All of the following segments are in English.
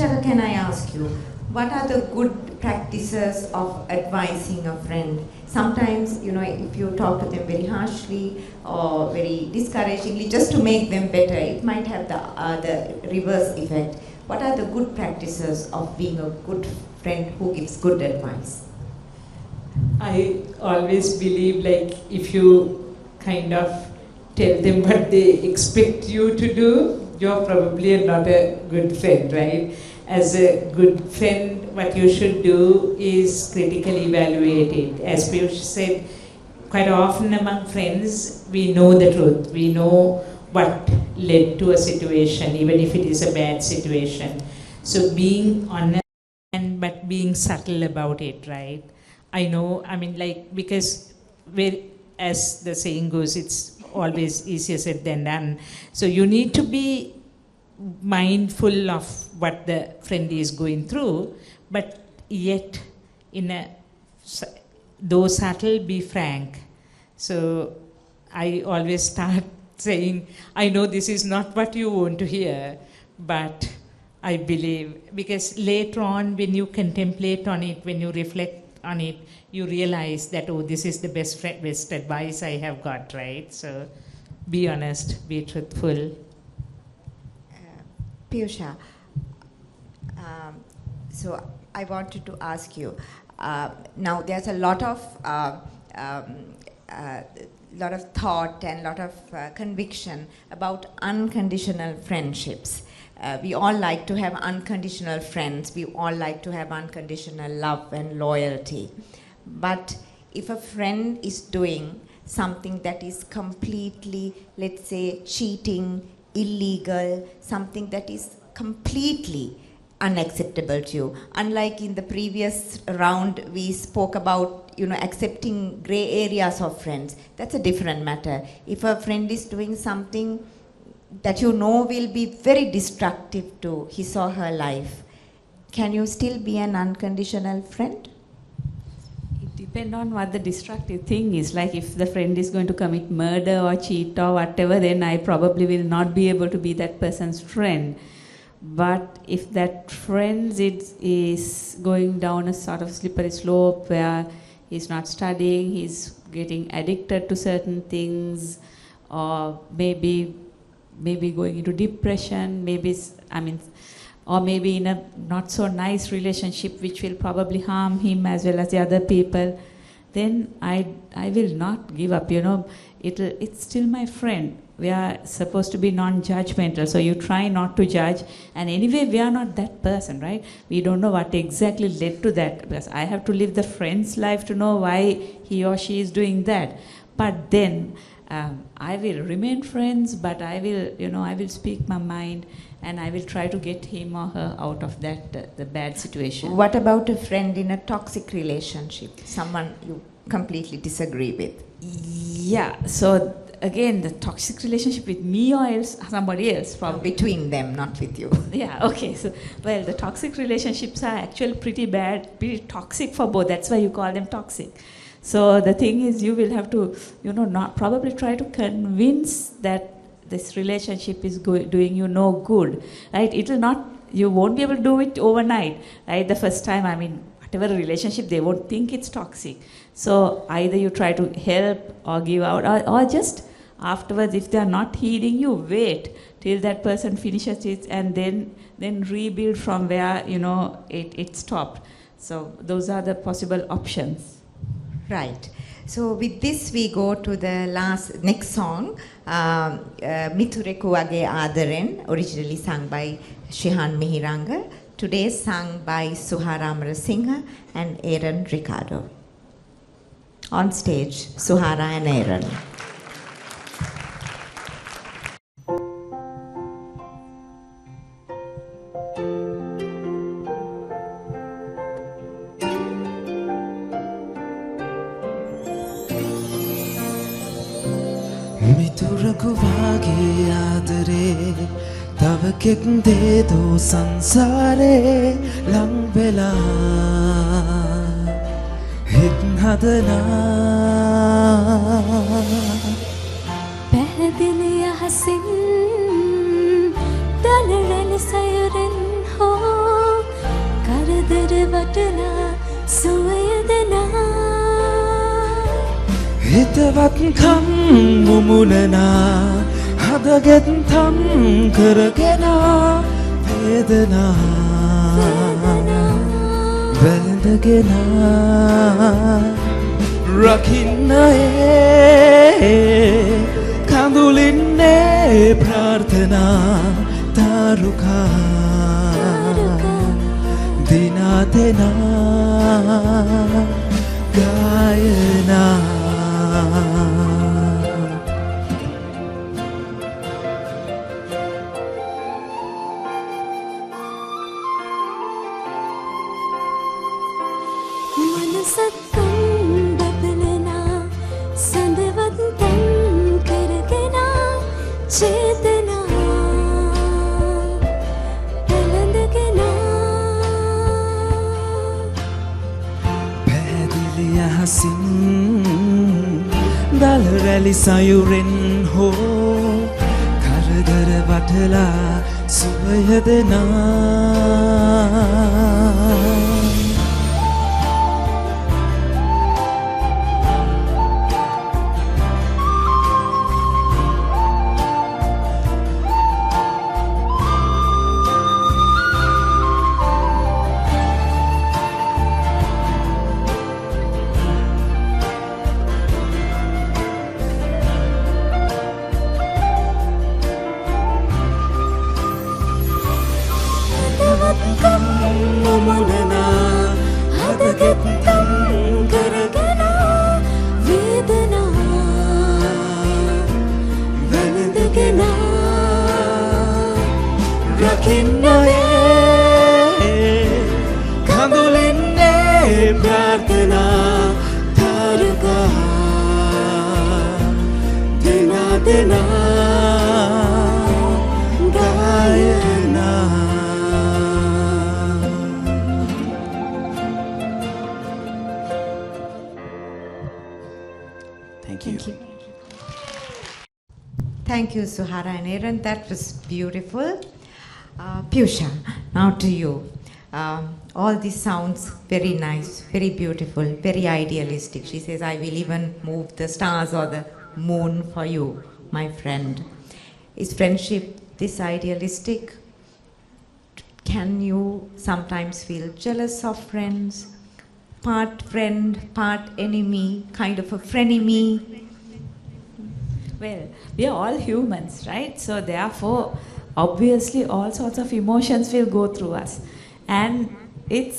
Shara, can I ask you, what are the good practices of advising a friend? Sometimes, if you talk to them very harshly or very discouragingly, just to make them better, it might have the reverse effect. What are the good practices of being a good friend who gives good advice? I always believe, like, if you kind of tell them what they expect you to do, you're probably not a good friend, right? As a good friend, what you should do is critically evaluate it. As Piyush said, quite often among friends, we know the truth. We know what led to a situation, even if it is a bad situation. So being honest but being subtle about it, right? I know, because as the saying goes, it's always easier said than done. So you need to be mindful of what the friend is going through, but yet though subtle, be frank. So I always start saying, I know this is not what you want to hear, but I believe, because later on when you contemplate on it, when you reflect on it, you realize that, oh, this is the best advice I have got, right? So be honest, be truthful. Piyusha, so I wanted to ask you, now there's a lot of thought and lot of conviction about unconditional friendships. We all like to have unconditional friends. We all like to have unconditional love and loyalty. But if a friend is doing something that is completely, let's say, cheating, illegal, something that is completely unacceptable to you. Unlike in the previous round, we spoke about, accepting gray areas of friends. That's a different matter. If a friend is doing something that will be very destructive to his or her life, can you still be an unconditional friend? It depends on what the destructive thing is. Like if the friend is going to commit murder or cheat or whatever, then I probably will not be able to be that person's friend. But if that friend is going down a sort of slippery slope where he's not studying, he's getting addicted to certain things, or maybe going into depression, or maybe in a not so nice relationship which will probably harm him as well as the other people, then I will not give up. It's still my friend. We are supposed to be non-judgmental, so you try not to judge. And anyway, we are not that person, right? We don't know what exactly led to that, because I have to live the friend's life to know why he or she is doing that. But then I will remain friends, but I will speak my mind, and I will try to get him or her out of that the bad situation. What about a friend in a toxic relationship? Someone you completely disagree with? Yeah, so again, the toxic relationship with me or somebody else, probably. Between them, not with you. Yeah, okay. So, well, the toxic relationships are actually pretty bad, pretty toxic for both. That's why you call them toxic. So the thing is, you will have to, not probably try to convince that this relationship is doing you no good, right? You won't be able to do it overnight, right? The first time, whatever relationship, they won't think it's toxic. So either you try to help or give out, or just afterwards, if they are not heeding you, wait till that person finishes it, and then rebuild from where it stopped. So those are the possible options. Right. So with this, we go to the next song, Mitureku Age Adaren, originally sung by Shihan Mihiranga, today sung by Suhara Amarasinghe and Aaron Ricardo. On stage, Suhara and Aaron. මිතුරකු වාගේ ආදරේ තව කෙක් දේදෝ සංසාරේ ලං වෙලා හිත් හදනා පැහැදිලි අහසින් දලරන සයරෙන් හෝ වටලා සුවය දෙනා හිතවත්කම් මුමුණනා හදගෙත්තම් කරගෙන වේදනා වැළඳගෙන රකින්නයේ කඳුලින්නේ ප්‍රාර්ථනා තාරුකා දිනාතෙනා ගායනා මනසක්කම් බබලනා සඳවත් තැන් කරගෙන චේතනා පැළඳගෙන පැහැදිලි අහසින් දල රැලි සයුරෙන් හෝ කරදර වටලා සුවය දෙනා මුමුණනා හදගෙත්තම් කරගෙන වේදනා වැළඳගෙන රකින්නයේ කඳුලින්නේ ප්‍රාර්ථනා තාරුකා දිනාදෙනා ගායනා Thank you. Thank you, Suhara and Aaron. That was beautiful. Piyusha, now to you. All this sounds very nice, very beautiful, very idealistic. She says, I will even move the stars or the moon for you, my friend. Is friendship this idealistic? Can you sometimes feel jealous of friends? Part friend, part enemy, kind of a frenemy? Well, we are all humans, right? So therefore, obviously, all sorts of emotions will go through us, and it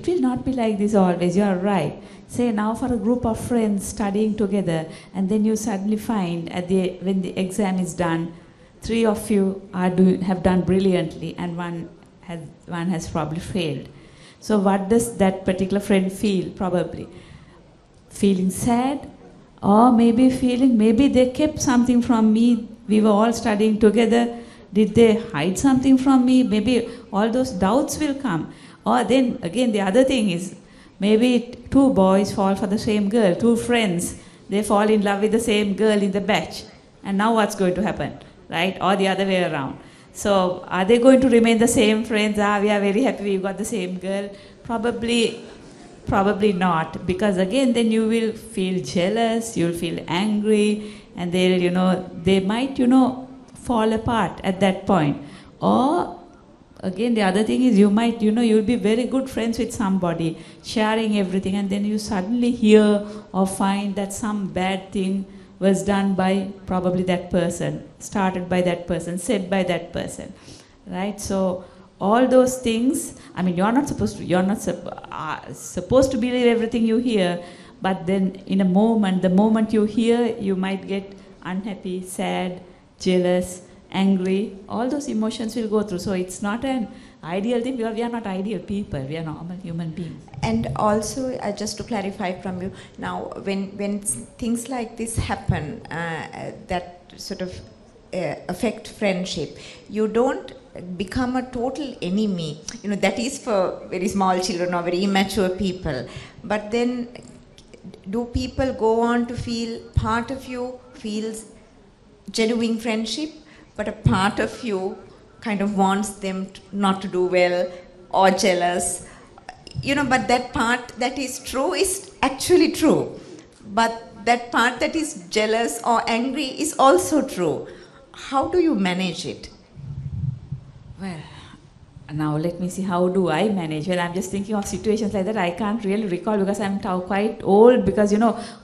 will not be like this always. You are right. Say now for a group of friends studying together, and then you suddenly find when the exam is done, 3 of you have done brilliantly, and one has probably failed. So what does that particular friend feel? Probably feeling sad, or maybe feeling maybe they kept something from me. We were all studying together. Did they hide something from me? Maybe all those doubts will come. Or then again the other thing is maybe 2 boys fall for the same girl, 2 friends, they fall in love with the same girl in the batch. And now what's going to happen, right? Or the other way around. So are they going to remain the same friends? We are very happy we got the same girl. Probably not, because again then you will feel jealous, you'll feel angry, and they might fall apart at that point. Or again the other thing is you might you'll be very good friends with somebody, sharing everything, and then you suddenly hear or find that some bad thing was done by probably that person, started by that person, said by that person, right? So all those things, I mean, you're not supposed to believe everything you hear, but then in a moment, the moment you hear, you might get unhappy, sad, jealous, angry. All those emotions will go through. So it's not an ideal thing. We are not ideal people. We are normal human beings. And also, just to clarify from you, now when things like this happen, that sort of affect friendship, you don't become a total enemy. That is for very small children or very immature people. But then, do people go on to feel part of you feels genuine friendship, but a part of you kind of wants them not to do well, or jealous, but that part that is true is actually true. But that part that is jealous or angry is also true. How do you manage it? Well, now let me see, how do I manage? Well, I'm just thinking of situations like that. I can't really recall because I'm now quite old, because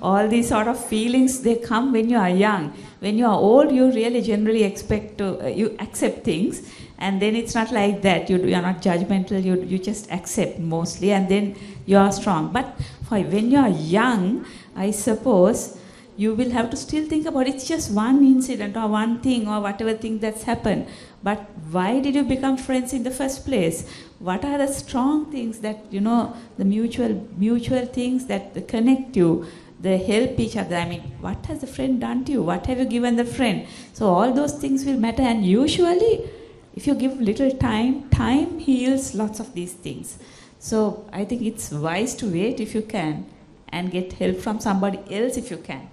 all these sort of feelings, they come when you are young. When you are old, you really generally expect to, you accept things, and then it's not like that. You are not judgmental, you just accept mostly, and then you are strong. But when you are young, I suppose you will have to still think about it's just one incident or one thing or whatever thing that's happened. But why did you become friends in the first place? What are the strong things that, the mutual things that connect you, they help each other? I mean, what has the friend done to you? What have you given the friend? So all those things will matter, and usually if you give little time heals lots of these things. So I think it's wise to wait if you can, and get help from somebody else if you can.